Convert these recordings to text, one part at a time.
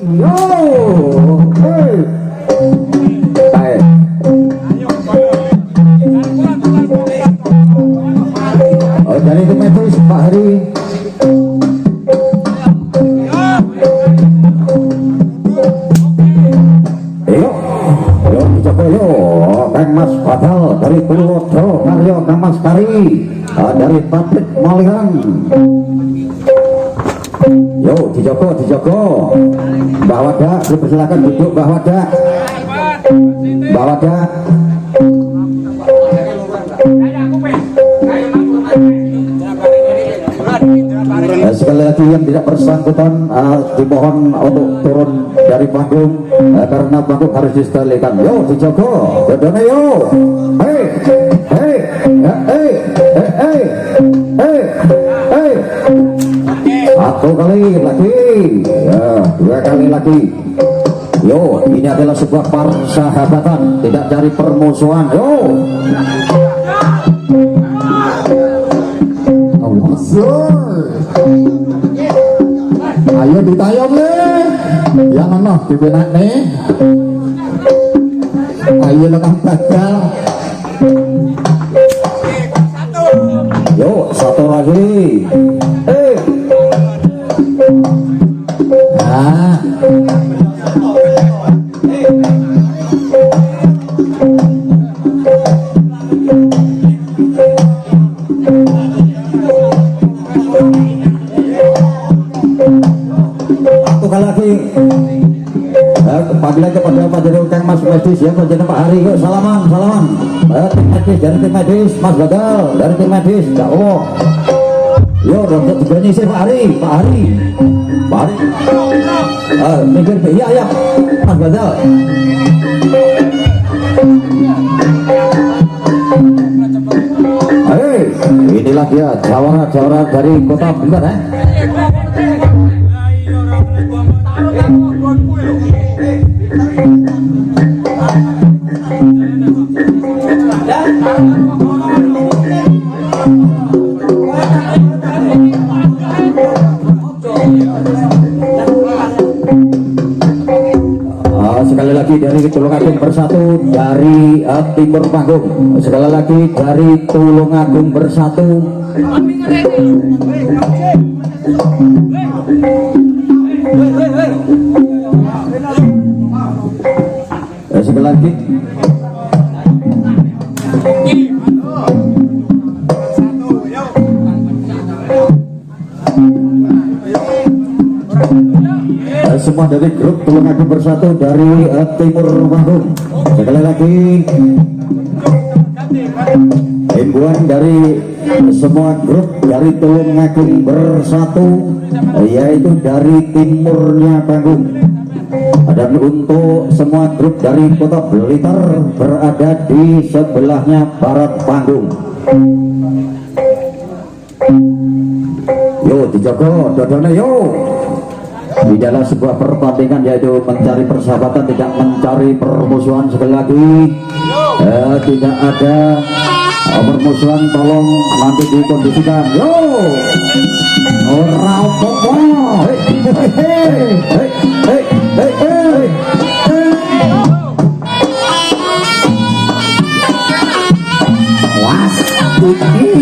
Yo, hey, baik. Oh, dari itu medis Pak Hari. Yo, dicoba yo, Kang Mas Badal dari Purworejo, Karyo Kang Mas Kari dari pabrik Maliran. Yo, dijogo Mbah Wada, silakan duduk Mbah Wada. Mbah Wada. Sekali lagi yang tidak bersangkutan dimohon untuk turun dari panggung karena panggung harus disterikan. Yo, dijogo, dodone yo. Hei, hei, hei, hei, hei, hei. Satu kali lagi, ya, dua kali lagi. Yo, ini adalah sebuah persahabatan, tidak dari permusuhan. Yo, ayo ditayang nih, yang mana dibenak nih? Ayo lekang Badal. Yo, satu lagi. Nah, satu kali lagi. Pagi lagi kepada Pak Jadi Kang Mas Medis ya, Pak Pak Hari, yuk salaman. Tim medis dari tim medis, Mas Badal dari tim medis, oh. Yo, rontok juga nih Pak Hari. Mikir iya Mas Badal. Hei, inilah dia jawara dari Kota Blitar ya. Sekali lagi dari Tulungagung Bersatu dari timur panggung. Sekali lagi dari Tulungagung Bersatu. Sekali lagi. Semua dari grup Tulungagung Bersatu dari timur panggung. Sekali lagi himbauan dari semua grup dari Tulungagung Bersatu, yaitu dari timurnya panggung. Dan untuk semua grup dari Kota Blitar berada di sebelahnya barat panggung. Yo, dijogo dodone yo. Di dalam sebuah pertandingan yaitu mencari persahabatan, tidak mencari permusuhan. Sekali lagi tidak ada permusuhan, tolong nanti dikondisikan. Yo, ora apa-apa. Hei. Was ini.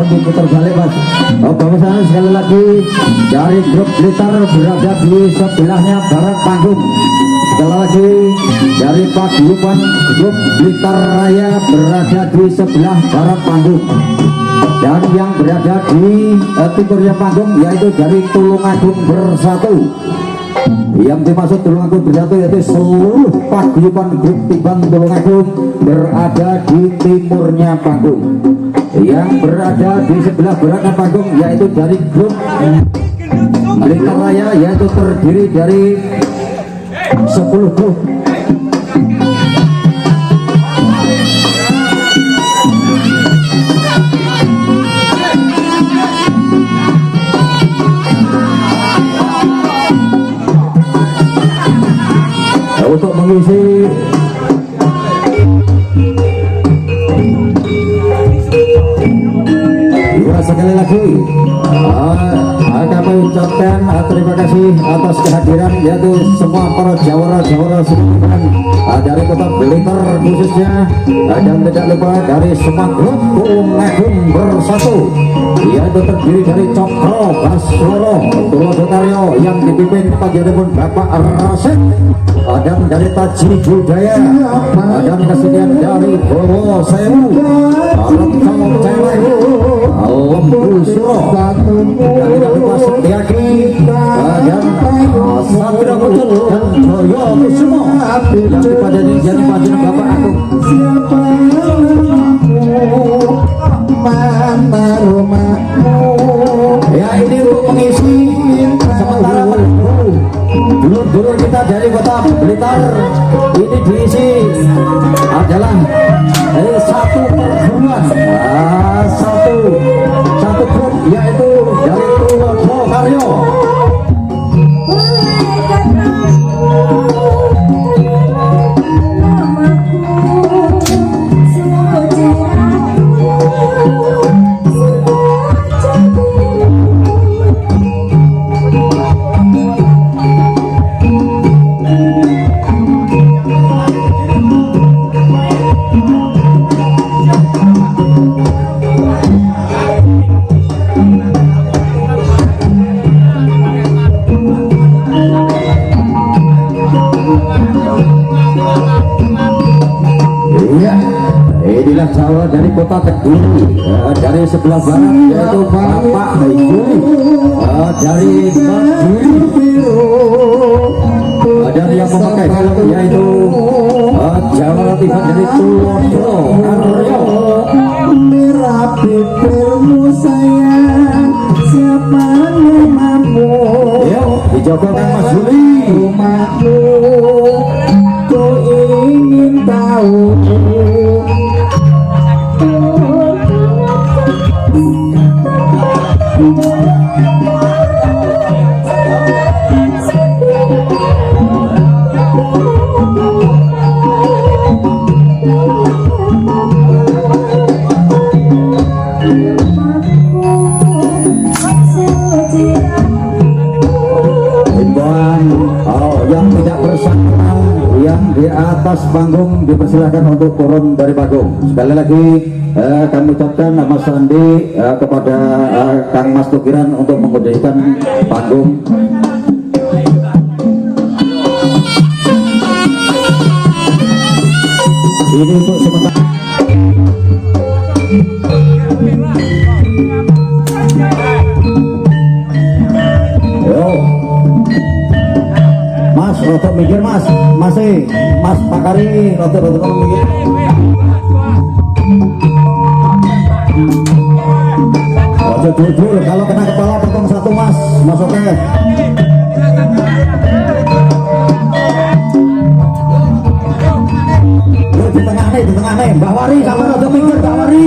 Diputar balik Mas. Pemirsa sekali lagi dari grup Blitar berada di sebelahnya barat panggung. Sekali lagi dari paguyuban grup Blitar Raya berada di sebelah barat panggung. Dan yang berada di timurnya panggung yaitu dari Tulungagung Bersatu. Yang dimaksud Tulungagung bersatu yaitu seluruh paguyuban grup Tiban Tulungagung berada di timurnya panggung. Yang berada di sebelah baratnya panggung yaitu dari grup Blitar Raya, yaitu terdiri dari 10 grup. Untuk mengisi sekali lagi kami ucapkan terima kasih atas kehadiran yaitu semua para jawara-jawara seniman dari kota Blitar khususnya, dan tidak lupa dari semua grup Tulungagung bersatu yaitu terdiri dari Cokro Basworo Tulosotaryo yang dipimpin Panjenengan Bapak Rasid, dan dari Taji Budaya, dan kesenian dari Bowo Sewu, Rencong Celeng, Lembu Suro, dan tidak lupa Setiaki, dan Satria Muncul dan Joyo Kusumo yang dipadani jadi Panjenengan Bapak Agung. Mana rumahmu? Ya, ini untuk mengisi sementara dulur-dulur kita dari kota Blitar. Ini diisi adalah satu perguruan, satu grup yaitu dari Purwodo Karyo. Inilah Jawa dari kota Kediri, dari sebelah barat yaitu Bapak Baikuri, dari Kediri, dan yang memakai helm yaitu Jawa Tiban dari Tulodo Karyo. Merah bibirmu sayang, siapa namamu? Yo, dijogokan Mas Juli. Rumahmu, ku ingin tahu. Yang tidak bersangkutan yang di atas panggung dipersilahkan untuk turun dari panggung. Sekali lagi kami ucapkan Mas Sandi kepada Kang Mas Tukiran untuk mengudahkan panggung. Ini untuk sementara. Mas, rotok mikir Mas, Mas Pakari, rotok mikir. Ojo jujur, kalau kena kepala potong satu Mas, oke. Di tengah nih, Mbak Wari, sama rotok mikir Mbak Wari.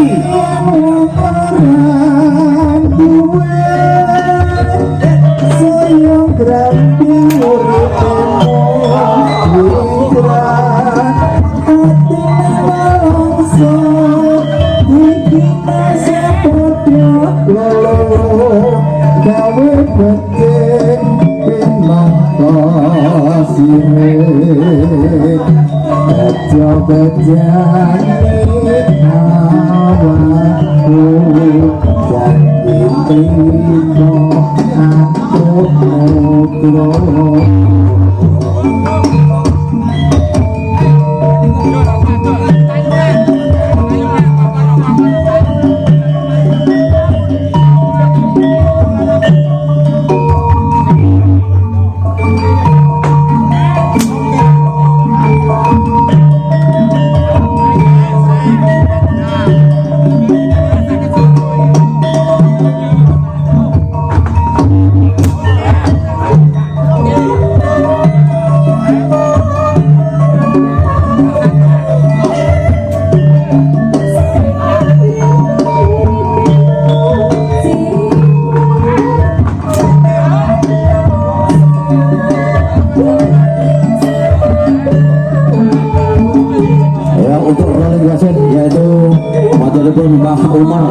Mbah Umar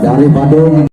dari Bandung.